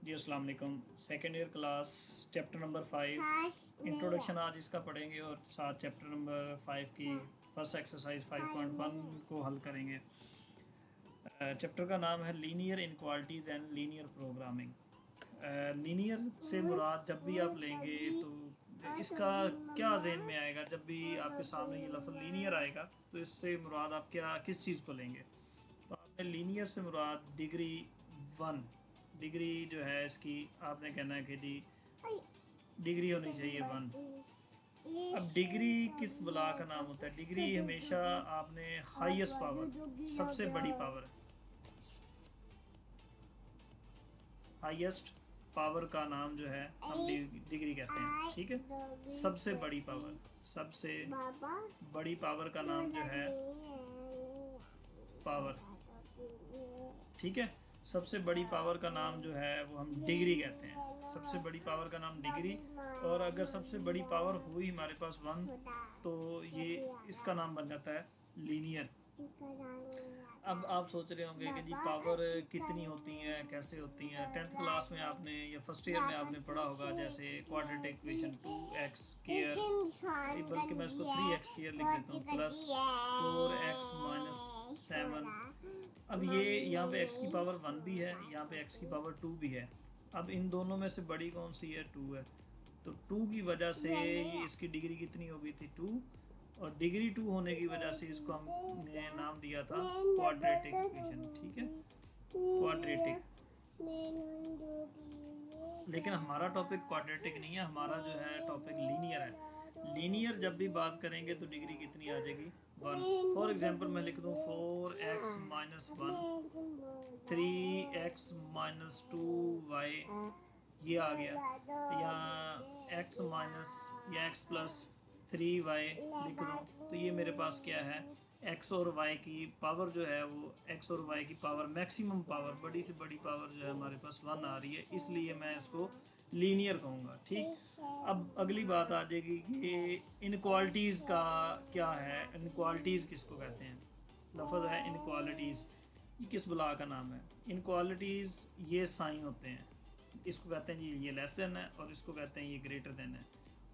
जी अस्सलाम वालेकुम। Second year class chapter number 5 introduction आज इसका पढ़ेंगे और साथ चैप्टर नंबर 5 की फर्स्ट एक्सरसाइज 5.1 को हल करेंगे। चैप्टर का नाम है linear inequalities and linear programming. Linear से मुराद जब भी आप लेंगे तो इसका क्या जहन में आएगा? जब भी आपके सामने ये लफ्ज़ लीनियर आएगा तो इससे मुराद आप क्या किस चीज़ को लेंगे? तो आपने लीनियर से मुराद डिग्री 1, डिग्री जो है इसकी आपने कहना है कि जी डिग्री होनी चाहिए 1। अब डिग्री किस बला का नाम होता है? डिग्री हमेशा आपने हाईएस्ट पावर, सबसे बड़ी पावर, हाईएस्ट पावर का नाम जो है हम डिग्री कहते हैं। ठीक है, सबसे बड़ी पावर, सबसे बड़ी पावर का नाम जो है पावर। ठीक है, सबसे बड़ी पावर का नाम जो है वो हम डिग्री कहते हैं। सबसे बड़ी पावर का नाम डिग्री। और अगर सबसे बड़ी पावर हुई हमारे पास 1 तो ये इसका नाम बन जाता है लीनियर। अब आप सोच रहे होंगे कि जी पावर कितनी होती हैं, कैसे होती हैं? 10th क्लास में आपने या फर्स्ट ईयर में आपने पढ़ा होगा, जैसे क्वाड्रेटिक इक्वेशन 2x स्क्वायर, बल्कि मैं इसको 3x स्क्वायर लिख देता हूँ, प्लस 4x माइनस 7। अब ये यहाँ पे x की पावर 1 भी है, यहाँ पे x की पावर 2 भी है। अब इन दोनों में से बड़ी कौन सी है? 2 है। तो 2 की वजह से ये इसकी डिग्री कितनी हो गई थी? 2। और डिग्री 2 होने की वजह से इसको हमने नाम दिया था क्वाड्रेटिक इक्वेशन। ठीक है, क्वाड्रेटिक। लेकिन हमारा टॉपिक क्वाड्रेटिक नहीं है, हमारा जो है टॉपिक लीनियर है। लीनियर जब भी बात करेंगे तो डिग्री कितनी आ जाएगी? 1। फॉर एग्जांपल मैं लिख दूँ 4x minus 1, 3x minus 2y, ये आ गया। या x माइनस या x प्लस 3y लिख दूँ तो ये मेरे पास क्या है? x और y की पावर जो है वो x और y की पावर, मैक्सिमम पावर, बड़ी से बड़ी पावर जो है हमारे पास 1 आ रही है, इसलिए मैं इसको लीनियर कहूँगा। ठीक, अब अगली बात आ जाएगी कि इनक्वालिटीज़ का क्या है? इनक्वालिटीज़ किसको कहते हैं? लफ्ज़ है इनक्वालिटीज़, ये किस बला का नाम है? इनक्वालिटीज़ ये साइन होते हैं, इसको कहते हैं जी ये लेस देन है, और इसको कहते हैं ये ग्रेटर देन है।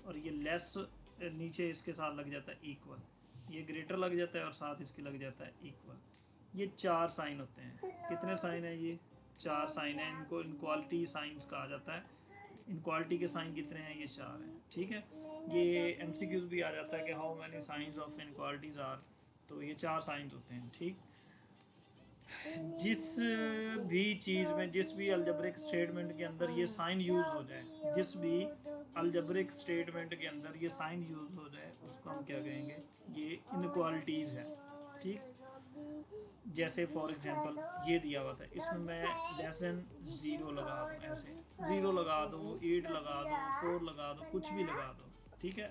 और ये लेस नीचे इसके साथ लग जाता है इक्वल, ये ग्रेटर लग जाता है और साथ इसके लग जाता है इक्वल। ये 4 साइन होते हैं। कितने साइन है? ये 4 साइन है। इनको इनक्वालिटी साइंस कहा जाता है। इनक्वालिटी के साइन कितने हैं? ये 4 हैं। ठीक है, ये एमसीक्यूज भी आ जाता है कि how many signs of inequalities are, तो ये 4 साइंस होते हैं। ठीक, जिस भी चीज़ में, जिस भी अलजबरिक स्टेटमेंट के अंदर ये साइन यूज़ हो जाए, जिस भी अलजबरिक स्टेटमेंट के अंदर ये साइन यूज़ हो जाए, उसको हम क्या कहेंगे? ये इनक्वालिटीज़ है। ठीक, जैसे फॉर एग्जांपल ये दिया हुआ था, इसमें मैं लेस देन 0 लगा दूँ, ऐसे 0 लगा दो, 8 लगा दो, 4 लगा दो, कुछ भी लगा दो। ठीक है,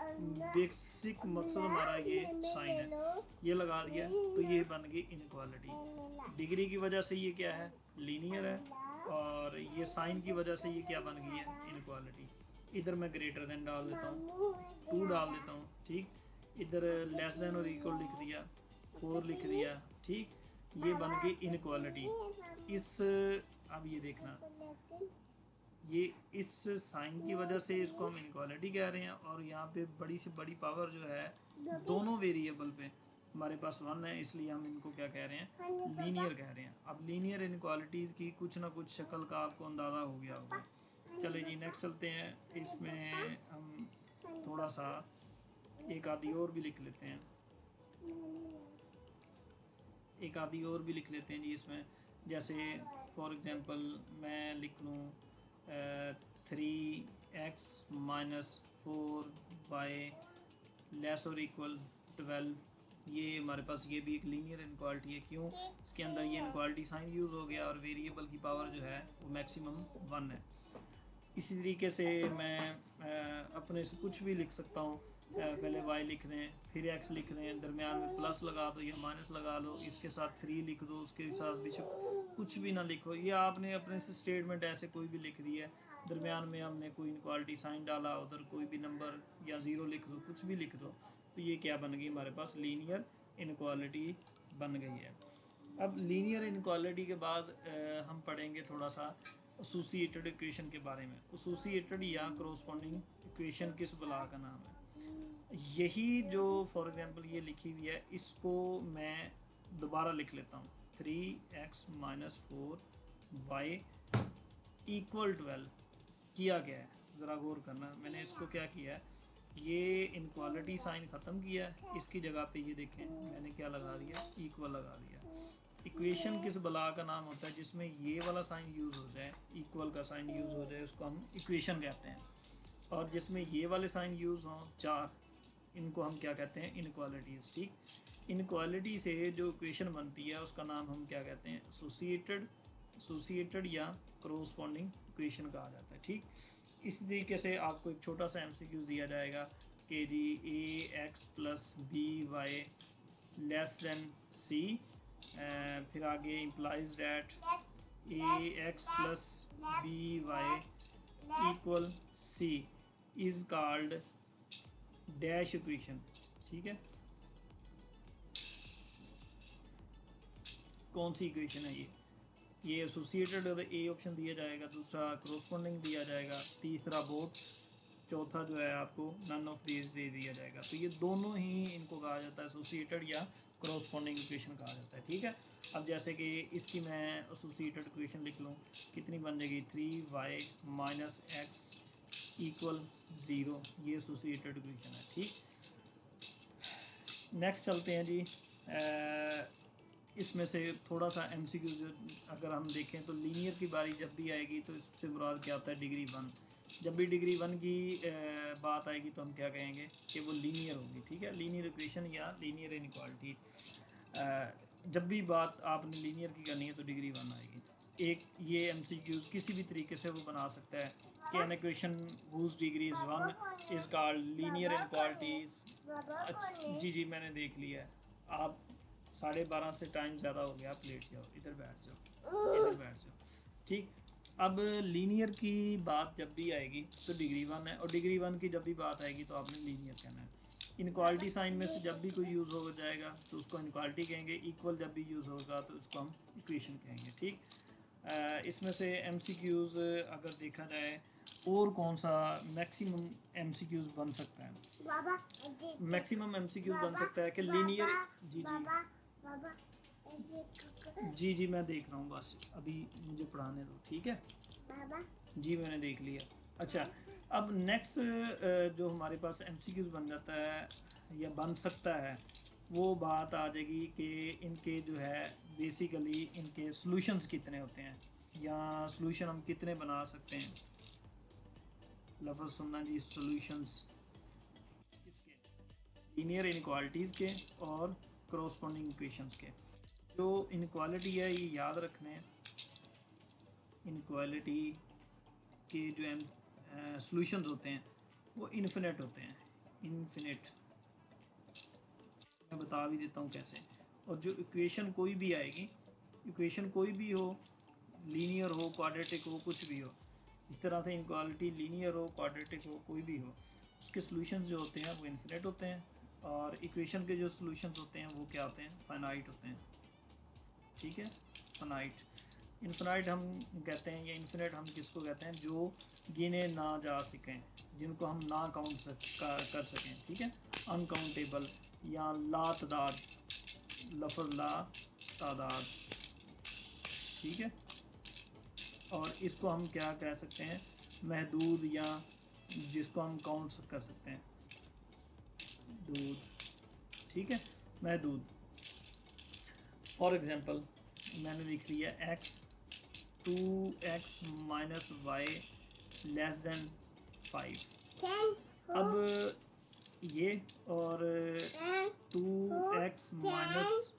बेसिक मकसद हमारा ये साइन है, ये लगा दिया तो ये बन गई इनक्वालिटी। डिग्री की वजह से ये क्या है? लीनियर है। और ये साइन की वजह से ये क्या बन गई है? इनक्वालिटी। इधर मैं ग्रेटर देन डाल देता हूँ, 2 डाल देता हूँ। ठीक, इधर लेस देन और इक्वल लिख दिया, 4 लिख दिया। ठीक, ये बन गई इनक्वालिटी। इस अब ये देखना, ये इस साइन की वजह से इसको हम इनक्वालिटी कह रहे हैं, और यहाँ पे बड़ी से बड़ी पावर जो है दोनों वेरिएबल पे हमारे पास 1 है, इसलिए हम इनको क्या कह रहे हैं? लीनियर कह रहे हैं। अब लीनियर इनक्वालिटीज़ की कुछ ना कुछ शक्ल का आपको अंदाज़ा हो गया होगा। चले जी नेक्स्ट चलते हैं। इसमें हम थोड़ा सा एक आधी और भी लिख लेते हैं, एक आधी और भी लिख लेते हैं जी इसमें। जैसे फॉर एग्जांपल मैं लिख लूँ 3x माइनस 4y लेस और इक्वल 12। ये हमारे पास ये भी एक लीनियर इनक्वालिटी है। क्यों? इसके अंदर ये इनक्वालिटी साइन यूज़ हो गया और वेरिएबल की पावर जो है वो मैक्सिमम 1 है। इसी तरीके से मैं अपने से कुछ भी लिख सकता हूँ। पहले y लिख दें, फिर x लिख दें, दरमियान में प्लस लगा दो या माइनस लगा लो, इसके साथ 3 लिख दो, उसके साथ भी कुछ भी ना लिखो, ये आपने अपने से स्टेटमेंट ऐसे कोई भी लिख दी है, दरमियान में हमने कोई इनक्वालिटी साइन डाला, उधर कोई भी नंबर या 0 लिख दो, कुछ भी लिख दो, तो ये क्या बन गई? हमारे पास लीनियर इनक्वालिटी बन गई है। अब लीनियर इनक्वालिटी के बाद हम पढ़ेंगे थोड़ा सा एसोसिएटेड इक्वेशन के बारे में। एसोसिएटेड या कॉरस्पॉन्डिंग इक्वेशन किस बला का नाम है? यही जो फॉर एग्जांपल ये लिखी हुई है, इसको मैं दोबारा लिख लेता हूँ। 3x माइनस 4y इक्वल 12 किया गया है। ज़रा गौर करना, मैंने इसको क्या किया है, ये इनक्वालिटी साइन ख़त्म किया है, इसकी जगह पे ये देखें मैंने क्या लगा दिया, इक्वल लगा दिया। इक्वेशन किस बला का नाम होता है जिसमें ये वाला साइन यूज़ हो जाए, इक्वल का साइन यूज़ हो जाए, उसको हम इक्वेशन कहते हैं। और जिसमें ये वाले साइन यूज़ हों चार, इनको हम क्या कहते हैं, इनक्वालिटीज़। ठीक, इनक्वालिटी से जो इक्वेशन बनती है उसका नाम हम क्या कहते हैं, एसोसिएटेड या कॉरस्पॉन्डिंग इक्वेशन कहा जाता है। ठीक, इसी तरीके से आपको एक छोटा सा एमसीक्यू दिया जाएगा कि जी ax plus b y less than c, फिर आगे implies that ax plus b y equal c is called dash equation. ठीक है, कौन सी इक्वेशन है ये एसोसिएटेड ए ऑप्शन दिया जाएगा, दूसरा कॉरस्पॉन्डिंग दिया जाएगा, तीसरा बोथ, चौथा जो है आपको नन ऑफ दीज दे दिया जाएगा। तो ये दोनों ही इनको कहा जाता है एसोसिएटेड या कॉरस्पॉन्डिंग इक्वेशन कहा जाता है। ठीक है, अब जैसे कि इसकी मैं एसोसिएटेड इक्वेशन लिख लूँ, कितनी बन जाएगी, 3y माइनस एक्स इक्वल 0, ये एसोसिएटेड इक्वेशन है। ठीक, नेक्स्ट चलते हैं जी। इसमें से थोड़ा सा एमसीक्यू जो अगर हम देखें तो लीनियर की बारी जब भी आएगी तो इससे मुराद क्या होता है, डिग्री 1। जब भी डिग्री 1 की बात आएगी तो हम क्या कहेंगे कि वो लीनियर होगी। ठीक है, लीनियर इक्वेशन या लीनियर इनइक्वालिटी, जब भी बात आपने लीनियर की करनी है तो डिग्री 1 आएगी। एक ये एमसीक्यूज किसी भी तरीके से वो बना सकता है कि an equation whose degree is 1 is called linear inequalities. अच्छा जी जी मैंने देख लिया है, आप 12:30 से टाइम ज़्यादा हो गया, आप लेट जाओ, इधर बैठ जाओ, इधर बैठ जाओ। ठीक, अब लीनियर की बात जब भी आएगी तो डिग्री 1 है, और डिग्री 1 की जब भी बात आएगी तो आपने लीनियर कहना है। इनक्वालिटी साइन में से जब भी कोई यूज़ हो जाएगा तो उसको इनक्वालिटी कहेंगे, इक्वल जब भी यूज़ होगा तो उसको हम इक्वेशन कहेंगे। ठीक, इसमें से एमसीक्यूज़ अगर देखा जाए और कौन सा मैक्सिमम एमसीक्यूज़ बन सकता है, मैक्सिमम एमसीक्यूज़ बन सकता है कि लीनियर, जी जी मैं देख रहा हूँ, बस अभी मुझे पढ़ाने दो। ठीक है जी, मैंने देख लिया। अच्छा, अब नेक्स्ट जो हमारे पास एमसीक्यूज़ बन जाता है या बन सकता है, वो बात आ जाएगी कि इनके जो है बेसिकली इनके सॉल्यूशंस कितने होते हैं या सॉल्यूशन हम कितने बना सकते हैं। लफ्ज़ सुनना जी, सॉल्यूशंस किसके, लीनियर इनइक्वालिटीज़ के और कॉरस्पॉन्डिंग इक्वेशंस के। जो इनक्वालिटी है ये याद रखने, इनक्वालिटी के जो सॉल्यूशंस होते हैं वो इन्फिनेट होते हैं, इन्फिनेट। मैं बता भी देता हूँ कैसे। और जो इक्वेशन कोई भी आएगी, इक्वेशन कोई भी हो, लीनियर हो, क्वाड्रेटिक हो, कुछ भी हो, इस तरह से इनक्वालिटी लीनियर हो, क्वाड्रेटिक हो, कोई भी हो, उसके सॉल्यूशंस जो होते हैं वो इन्फिनेट होते हैं, और इक्वेशन के जो सॉल्यूशंस होते हैं वो क्या होते हैं, फाइनाइट होते हैं। ठीक है, फाइनाइट, इन्फिनाइट हम कहते हैं, या इन्फिनेट हम किसको कहते हैं, जो गिने ना जा सकें, जिनको हम ना काउंट कर सकें। ठीक है, अनकाउंटेबल या लातदाद, लफ्ज़ ला तादाद। ठीक है, और इसको हम क्या कह सकते हैं, महदूद, या जिसको हम काउंट कर सकते हैं, दूध। ठीक है, महदूद। फॉर एग्ज़ाम्पल मैंने लिख लिया x 2x minus Y less than 5। अब ये और 2x minus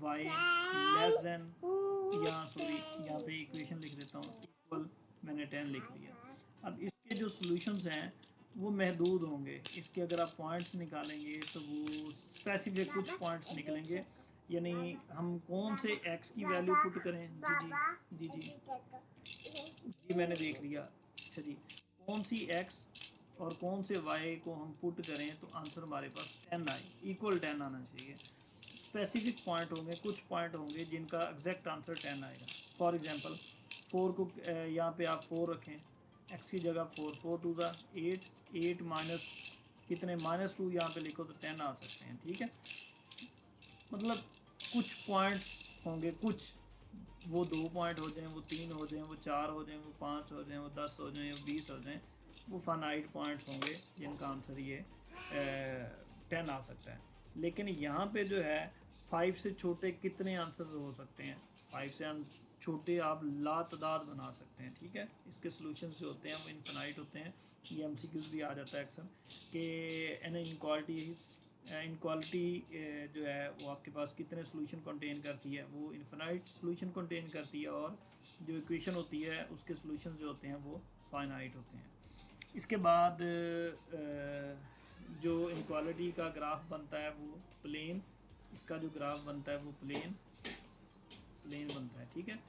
Y less than, या सॉरी यहाँ पे इक्वेशन लिख देता हूँ, इक्वल मैंने 10 लिख लिया। अब इसके जो सॉल्यूशंस हैं वो महदूद होंगे, इसके अगर आप पॉइंट्स निकालेंगे तो वो स्पेसिफिक कुछ पॉइंट्स निकलेंगे, यानी हम कौन से x की वैल्यू पुट करें। जी जी जी जी मैंने देख लिया। अच्छा जी, कौन सी x और कौन से y को हम पुट करें तो आंसर हमारे पास 10 आए, इक्वल 10 आना चाहिए। स्पेसिफिक पॉइंट होंगे, कुछ पॉइंट होंगे जिनका एग्जैक्ट आंसर 10 आएगा। फॉर एग्जांपल 4 को यहाँ पे आप 4 रखें, x की जगह 4, 4 टू ज़ा 8, 8 माइनस कितने -2 यहाँ पे लिखो तो 10 आ सकते हैं। ठीक है, मतलब कुछ पॉइंट्स होंगे, कुछ वो 2 पॉइंट हो जाएं, वो 3 हो जाएं, वो 4 हो जाएं, वो 5 हो जाएं, वो 10 हो जाएं, वो 20 हो जाएं, वो फाइनाइट पॉइंट्स होंगे जिनका आंसर ये 10 आ सकता है। लेकिन यहाँ पे जो है 5 से छोटे कितने आंसर्स हो सकते हैं, 5 से हम छोटे आप लातादाद बना सकते हैं। ठीक है, इसके सॉल्यूशंस जो होते हैं वो इनफिनाइट होते हैं। ये एमसीक्यूज भी आ जाता है अक्सर कि एन इनक्वालिटी जो है वो आपके पास कितने सॉल्यूशन कंटेन करती है, वो इनफिनाइट सॉल्यूशन कंटेन करती है, और जो इक्वेशन होती है उसके सॉल्यूशन जो होते हैं वो फाइनाइट होते हैं। इसके बाद जो इनक्वालिटी का ग्राफ बनता है वो प्लेन, इसका जो ग्राफ बनता है वो प्लेन बनता है। ठीक है,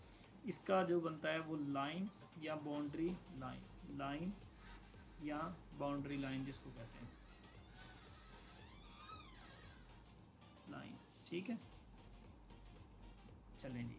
इसका जो बनता है वो लाइन या बाउंड्री लाइन या बाउंड्री लाइन जिसको कहते हैं लाइन। ठीक है, चलें जी।